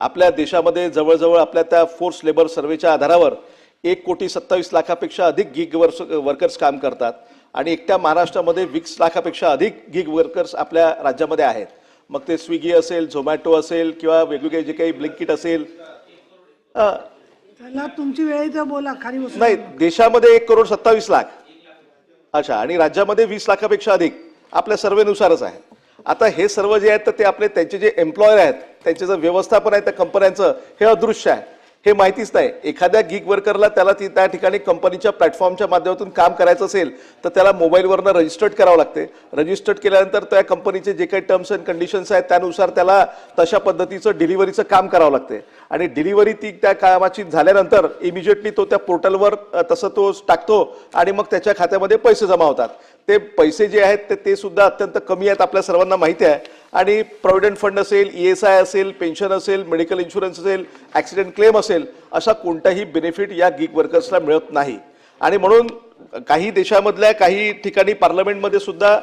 आपल्या देशामध्ये जवळजवळ आपल्या त्या फोर्स लेबर सर्वेच्या आधारावर 1,27,00,000पेक्षा अधिक गिग वर्कर्स काम करतात आणि एकट्या महाराष्ट्रामध्ये 20 लाखापेक्षा अधिक गिग वर्कर्स आपल्या राज्यामध्ये आहेत। मग ते स्विगी असेल, झोमॅटो असेल किंवा वेगवेगळे जे काही ब्लिंकिट असेल, त्याला तुमची वेळ इथं बोला खाली बसून। नाही, देशामध्ये 1,27,00,000 अच्छा आणि राज्यामध्ये 20 लाखापेक्षा अधिक आपल्या सर्वेनुसारच आहे। आता हे सर्व जे आहेत तर ते आपले त्यांचे जे एम्प्लॉयर आहेत त्यांचे जे व्यवस्थापन आहे त्या कंपन्यांचं हे अदृश्य आहे, हे माहितीच नाही। एखाद्या गिग वर्करला त्याला त्या ठिकाणी कंपनीच्या प्लॅटफॉर्मच्या माध्यमातून काम करायचं असेल तर त्याला मोबाईलवरनं रजिस्टर्ड करावं लागते। रजिस्टर्ड केल्यानंतर त्या कंपनीचे जे काही टर्म्स अँड कंडिशन्स आहेत त्यानुसार त्याला तशा पद्धतीचं डिलिव्हरीचं काम करावं लागते आणि डिलिव्हरी ती त्या कामाची झाल्यानंतर इमिजिएटली तो त्या पोर्टलवर तसं तो टाकतो आणि मग त्याच्या खात्यामध्ये पैसे जमा होतात। ते पैसे जे आहेत ते सुद्धा अत्यंत कमी आहेत, आपल्या सर्वांना माहिती आहे। आणि प्रॉव्हिडंट फंड असेल, ESI असेल, पेन्शन असेल, मेडिकल इन्शुरन्स असेल, ॲक्सिडेंट क्लेम असेल, अशा कोणताही बेनिफिट या गिग वर्कर्सला मिळत नाही। आणि म्हणून काही देशामधल्या काही ठिकाणी पार्लमेंटमध्ये सुद्धा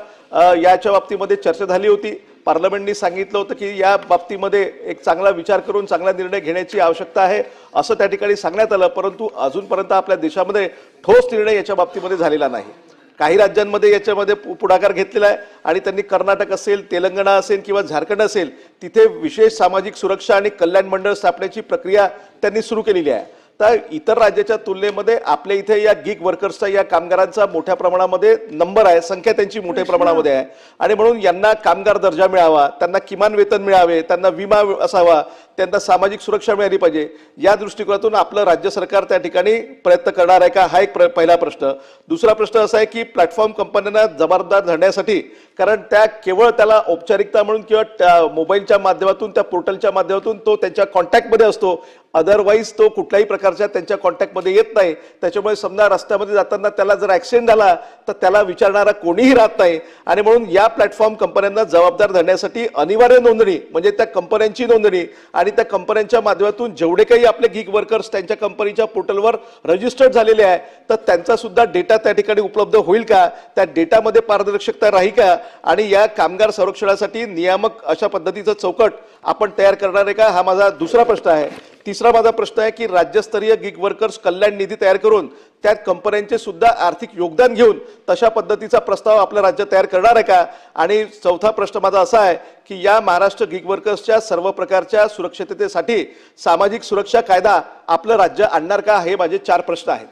याच्या बाबतीमध्ये चर्चा झाली होती। पार्लमेंटनी सांगितलं होतं की या बाबतीमध्ये एक चांगला विचार करून चांगला निर्णय घेण्याची आवश्यकता आहे असं त्या ठिकाणी सांगण्यात आलं, परंतु अजूनपर्यंत आपल्या देशामध्ये ठोस निर्णय याच्या बाबतीमध्ये झालेला नाही। काही राज्यांमध्ये याच्यामध्ये पुढाकार घेतलेला आहे आणि त्यांनी कर्नाटक असेल, तेलंगणा असेल किंवा झारखंड असेल तिथे विशेष सामाजिक सुरक्षा आणि कल्याण मंडळ स्थापण्याची प्रक्रिया त्यांनी सुरू केलेली आहे। तर इतर राज्याच्या तुलनेमध्ये आपल्या इथे या गिग वर्कर्सचा या कामगारांचा मोठ्या प्रमाणामध्ये नंबर आहे, संख्या त्यांची मोठ्या प्रमाणामध्ये आहे आणि म्हणून यांना कामगार दर्जा मिळावा, त्यांना किमान वेतन मिळावे, त्यांना विमा असावा, त्यांना सामाजिक सुरक्षा मिळाली पाहिजे। या दृष्टिकोनातून आपलं राज्य सरकार त्या ठिकाणी प्रयत्न करणार आहे का, हा एक पहिला प्रश्न। दुसरा प्रश्न असा आहे की प्लॅटफॉर्म कंपन्यांना जबाबदार धरण्यासाठी, कारण त्या केवळ त्याला औपचारिकता म्हणून किंवा मोबाईलच्या माध्यमातून त्या पोर्टलच्या माध्यमातून तो त्यांच्या कॉन्टॅक्टमध्ये असतो, अदरवाईज तो कुठल्याही प्रकारच्या त्यांच्या कॉन्टॅक्टमध्ये येत नाही। त्याच्यामुळे समजा रस्त्यामध्ये जाताना त्याला जर ॲक्सिडेंट झाला तर त्याला विचारणारा कोणीही राहत नाही आणि म्हणून या प्लॅटफॉर्म कंपन्यांना जबाबदार धरण्यासाठी अनिवार्य नोंदणी म्हणजे त्या कंपन्यांची नोंदणी आणि त्या कंपन्यांच्या माध्यमातून जेवढे काही आपले गिग वर्कर्स त्यांच्या कंपनीच्या पोर्टलवर रजिस्टर्ड झालेले आहे तर त्यांचा सुद्धा डेटा त्या ठिकाणी उपलब्ध होईल का, त्या डेटामध्ये पारदर्शकता राहील का आणि या कामगार संरक्षणासाठी नियामक अशा पद्धतीचं चौकट आपण तयार करणार आहे का, हा माझा दुसरा प्रश्न आहे। तिसरा माझा प्रश्न आहे की राज्यस्तरीय गिग वर्कर्स कल्याण निधी तयार करून त्यात कंपन्यांचे सुद्धा आर्थिक योगदान घेऊन तशा पद्धतीचा प्रस्ताव आपलं राज्य तयार करणार आहे का। आणि चौथा प्रश्न माझा असा आहे की या महाराष्ट्र गिग वर्कर्सच्या सर्व प्रकारच्या सुरक्षिततेसाठी सामाजिक सुरक्षा कायदा आपलं राज्य आणणार का, हे माझे 4 प्रश्न आहेत।